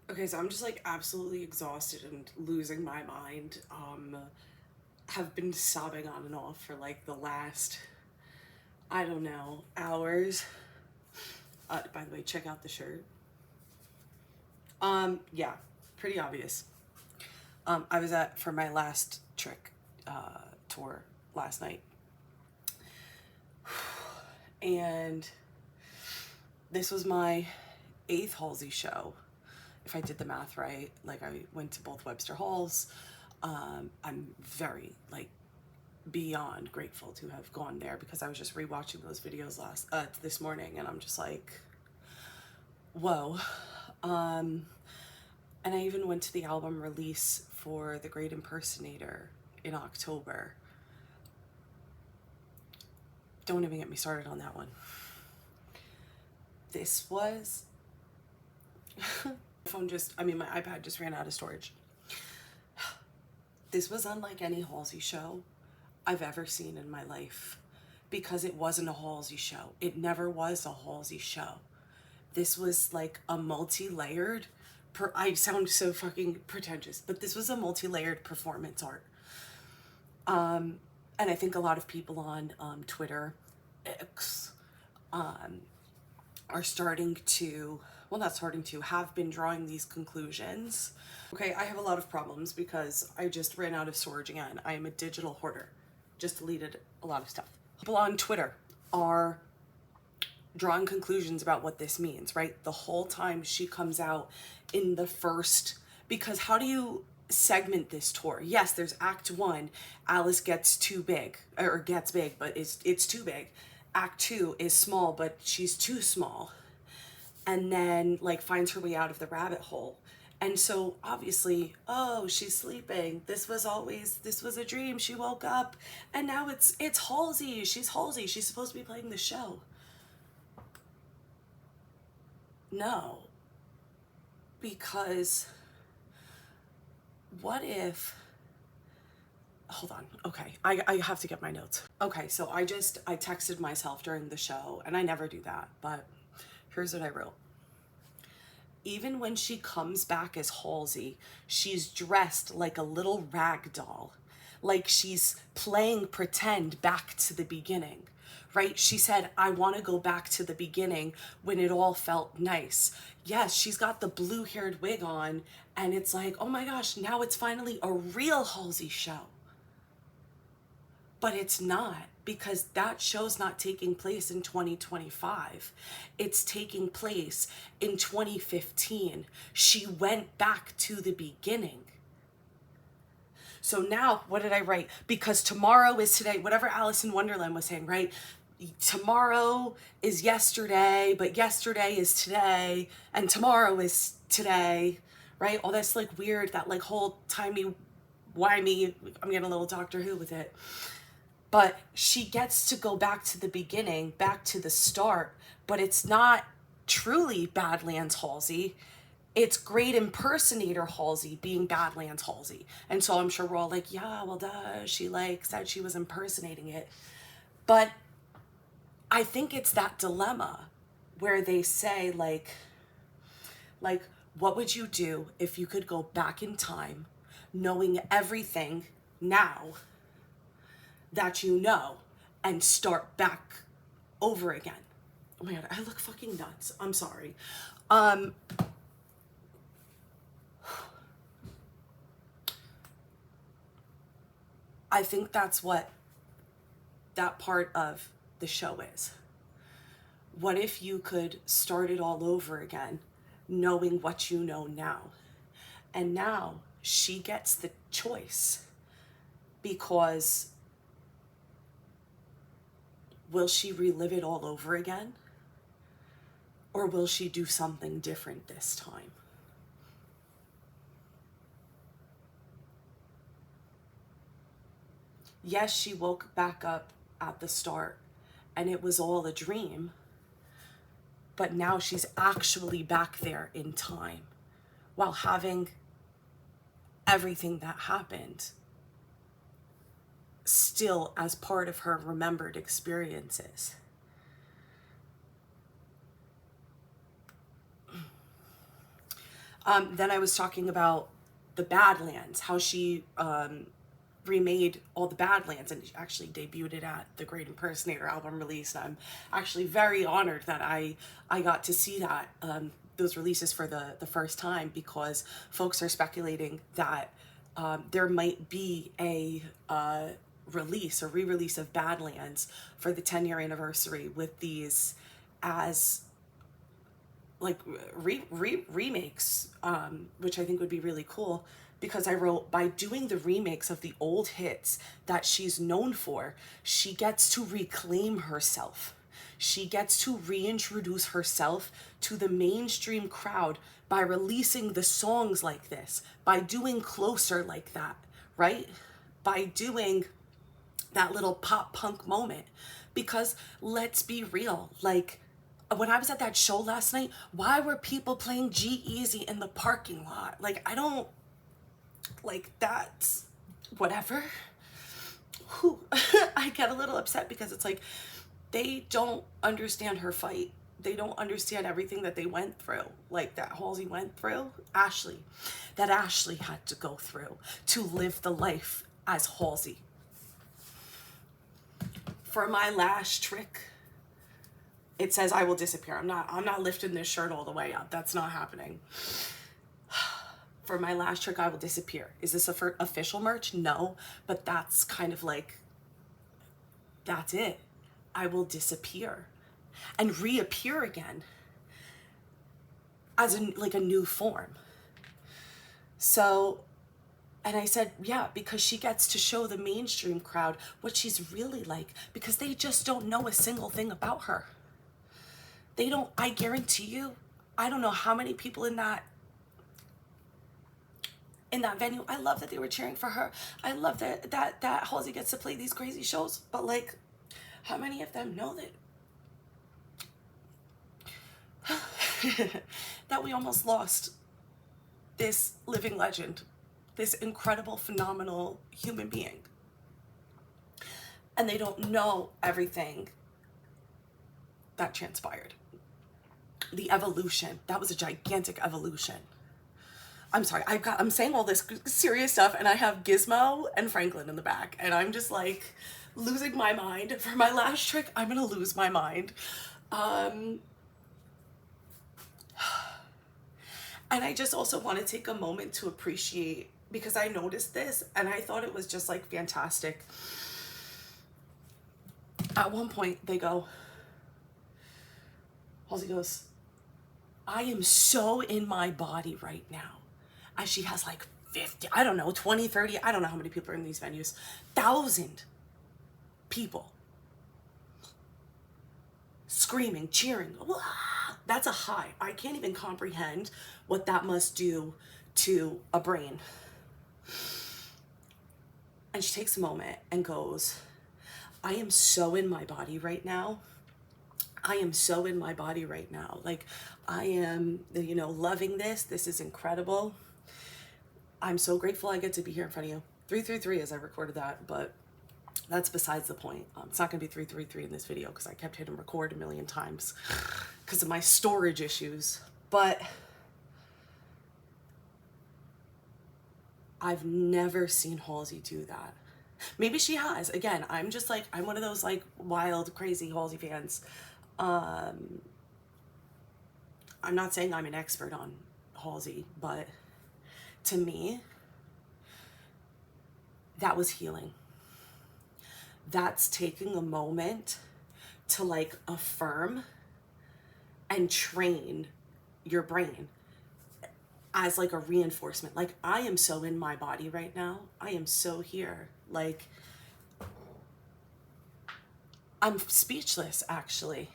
Okay, so I'm just like absolutely exhausted and losing my mind. Have been sobbing on and off for like the last, I don't know, hours. By the way, check out the shirt. Yeah, pretty obvious. I was at for my last trick tour last night, and this was my eighth Halsey show, if I did the math right. Like I went to both Webster Halls. I'm very like beyond grateful to have gone there because I was just rewatching those videos this morning, and I'm just like, whoa. And I even went to the album release for The Great Impersonator in October. Don't even get me started on that one. This was my iPad just ran out of storage. This was unlike any Halsey show I've ever seen in my life because it wasn't a Halsey show. It never was a Halsey show. This was like a multi-layered, I sound so fucking pretentious, but this was a multi-layered performance art. And I think a lot of people on Twitter, X, are starting to, well, not starting to, have been drawing these conclusions. Okay, I have a lot of problems because I just ran out of storage again. I am a digital hoarder. Just deleted a lot of stuff. People on Twitter are drawing conclusions about what this means, right? The whole time she comes out in the first, because how do you segment this tour? Yes, there's act one, Alice gets too big, or gets big, but it's too big. Act two is small, but she's too small. And then like finds her way out of the rabbit hole. And so obviously, oh, she's sleeping. This was a dream. She woke up and now it's Halsey. She's Halsey. She's supposed to be playing the show. No. Because what if, hold on. Okay. I have to get my notes. Okay. So I texted myself during the show, and I never do that, but here's what I wrote. Even when she comes back as Halsey, she's dressed like a little rag doll, like she's playing pretend back to the beginning, right? She said, I want to go back to the beginning when it all felt nice. Yes, she's got the blue-haired wig on, and it's like, oh my gosh, now it's finally a real Halsey show. But it's not, because that show's not taking place in 2025. It's taking place in 2015. She went back to the beginning. So now, what did I write? Because tomorrow is today, whatever Alice in Wonderland was saying, right? Tomorrow is yesterday, but yesterday is today, and tomorrow is today, right? All that's like weird, that like whole timey-wimey, I'm getting a little Doctor Who with it. But she gets to go back to the beginning, back to the start, but it's not truly Badlands Halsey. It's Great Impersonator Halsey being Badlands Halsey. And so I'm sure we're all like, yeah, well, duh, she like said she was impersonating it. But I think it's that dilemma where they say like, what would you do if you could go back in time knowing everything now that you know and start back over again? Oh my God, I look fucking nuts. I'm sorry. I think that's what that part of the show is. What if you could start it all over again, knowing what you know now? And now she gets the choice, because will she relive it all over again? Or will she do something different this time? Yes, she woke back up at the start and it was all a dream, but now she's actually back there in time while having everything that happened still as part of her remembered experiences. Then I was talking about the Badlands, how she remade all the Badlands and actually debuted it at the Great Impersonator album release. I'm actually very honored that I got to see that, those releases for the first time, because folks are speculating that there might be a release or re-release of Badlands for the 10-year anniversary with these as like remakes, which I think would be really cool, because I wrote, by doing the remakes of the old hits that she's known for, she gets to reclaim herself. She gets to reintroduce herself to the mainstream crowd by releasing the songs like this, by doing Closer like that, right? By doing that little pop punk moment. Because let's be real, like, when I was at that show last night, why were people playing G-Eazy in the parking lot? Like, I don't, like, that's whatever. Whew. I get a little upset because it's like, they don't understand her fight. They don't understand everything that they went through, like that Halsey went through, Ashley, that Ashley had to go through to live the life as Halsey. For my last trick, it says I will disappear. I'm not lifting this shirt all the way up. That's not happening. For my last trick, I will disappear. Is this official merch? No, but that's kind of like, that's it. I will disappear and reappear again as like a new form. So, and I said, yeah, because she gets to show the mainstream crowd what she's really like, because they just don't know a single thing about her. They don't, I guarantee you, I don't know how many people in that venue. I love that they were cheering for her. I love that Halsey gets to play these crazy shows, but like, how many of them know that we almost lost this living legend, this incredible, phenomenal human being? And they don't know everything that transpired. The evolution, that was a gigantic evolution. I'm sorry, I'm saying all this serious stuff and I have Gizmo and Franklin in the back and I'm just like losing my mind. For my last trick, I'm gonna lose my mind. And I just also want to take a moment to appreciate, because I noticed this and I thought it was just like fantastic. At one point they go, Halsey goes, I am so in my body right now. As she has like 50, I don't know, 20, 30, I don't know how many people are in these venues, 1,000 people screaming, cheering. Wah! That's a high. I can't even comprehend what that must do to a brain. And she takes a moment and goes, I am so in my body right now. I am so in my body right now. Like, I am, loving this. This is incredible. I'm so grateful I get to be here in front of you. 333 as I recorded that, but that's besides the point. It's not going to be 333 in this video because I kept hitting record a million times because of my storage issues. But I've never seen Halsey do that. Maybe she has. Again, I'm just like, I'm one of those like wild, crazy Halsey fans. I'm not saying I'm an expert on Halsey, but to me, that was healing. That's taking a moment to like affirm and train your brain as like a reinforcement. Like, I am so in my body right now. I am so here. Like, I'm speechless, actually.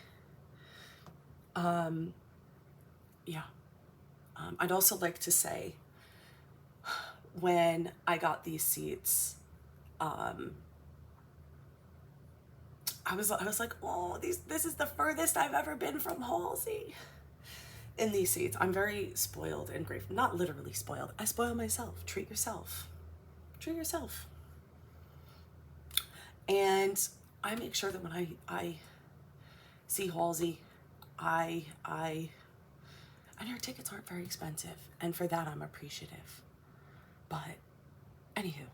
Yeah. I'd also like to say, when I got these seats, I was like, oh, this is the furthest I've ever been from Halsey. In these seats, I'm very spoiled and grateful. Not literally spoiled. I spoil myself. Treat yourself. Treat yourself. And I make sure that when I see Halsey, I And her tickets aren't very expensive. And for that, I'm appreciative. But anywho,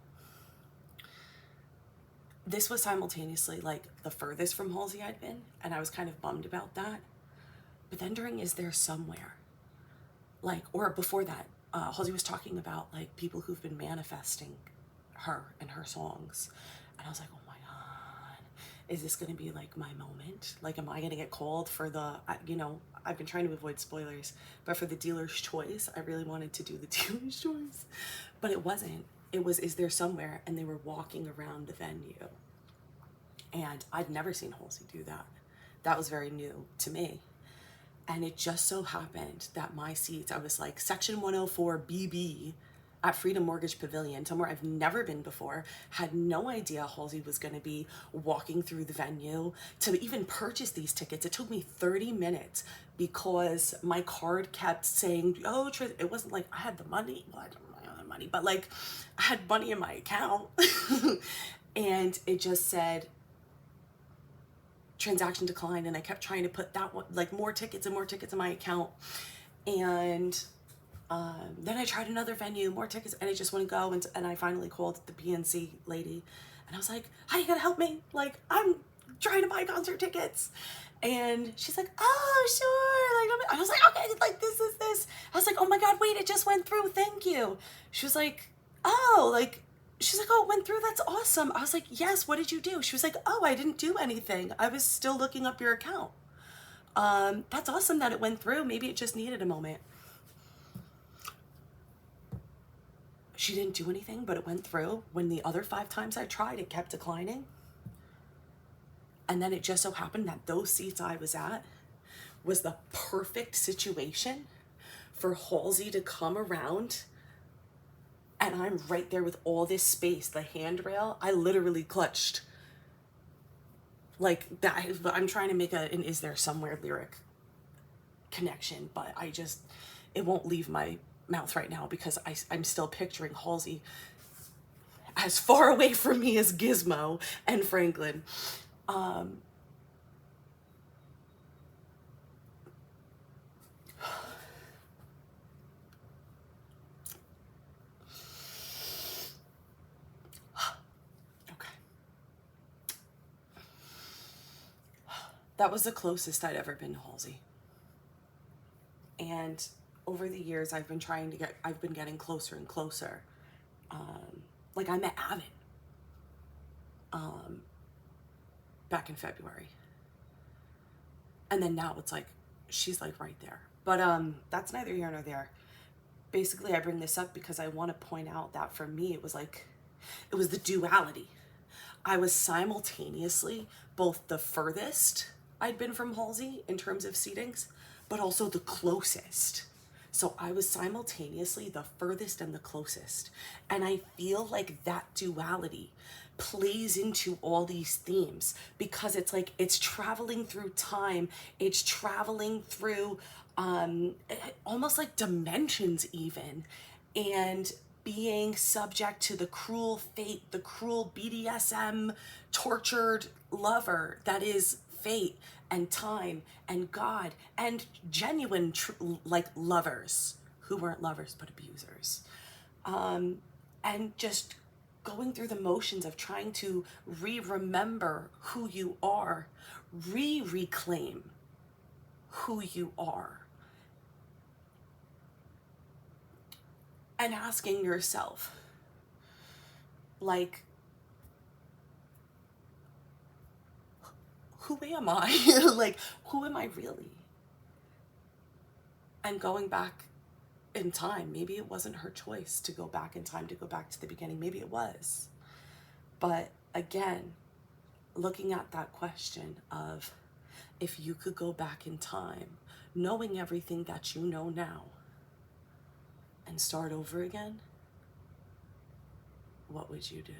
this was simultaneously like the furthest from Halsey I'd been. And I was kind of bummed about that. But then during Is There Somewhere, like, or before that, Halsey was talking about like people who've been manifesting her and her songs. And I was like, oh my God, is this going to be like my moment? Like, am I going to get called for the, you know, I've been trying to avoid spoilers, but for the Dealer's Choice, I really wanted to do the Dealer's Choice, but it wasn't. It was Is There Somewhere, and they were walking around the venue. And I'd never seen Halsey do that. That was very new to me. And it just so happened that my seats, I was like section 104 BB at Freedom Mortgage Pavilion, somewhere I've never been before, had no idea Halsey was going to be walking through the venue. To even purchase these tickets, it took me 30 minutes because my card kept saying, oh, it wasn't like I had the money. Well, I don't have the money, but like I had money in my account. And it just said, transaction declined, and I kept trying to put that one, like more tickets and more tickets in my account. And then I tried another venue, more tickets, and it just wouldn't go. And I finally called the PNC lady, and I was like, how you gonna help me? Like, I'm trying to buy concert tickets. And she's like, oh, sure. Like, I was like, okay, like this is this. I was like, oh my God, wait, it just went through. Thank you. She was like, oh, like, she's like, oh, it went through. That's awesome. I was like, yes, what did you do? She was like, oh, I didn't do anything. I was still looking up your account. That's awesome that it went through. Maybe it just needed a moment. She didn't do anything, but it went through. When the other 5 times I tried, it kept declining. And then it just so happened that those seats I was at was the perfect situation for Halsey to come around. And I'm right there with all this space, the handrail. I literally clutched like that. I'm trying to make an Is There Somewhere lyric connection, but it won't leave my mouth right now because I'm still picturing Halsey as far away from me as Gizmo and Franklin. That was the closest I'd ever been to Halsey. And over the years, I've been getting closer and closer. Like I met Avin back in February. And then now it's like, she's like right there. But that's neither here nor there. Basically, I bring this up because I want to point out that for me, it was the duality. I was simultaneously both the furthest I'd been from Halsey in terms of seatings, but also the closest. So I was simultaneously the furthest and the closest. And I feel like that duality plays into all these themes because it's like it's traveling through time, it's traveling through almost like dimensions even, and being subject to the cruel fate, the cruel BDSM tortured lover that is fate and time and God and genuine like lovers who weren't lovers but abusers, and just going through the motions of trying to remember who you are, reclaim who you are, and asking yourself, like, who am I? Like, who am I really? And going back in time, maybe it wasn't her choice to go back in time, to go back to the beginning. Maybe it was. But again, looking at that question of if you could go back in time, knowing everything that you know now, and start over again, what would you do?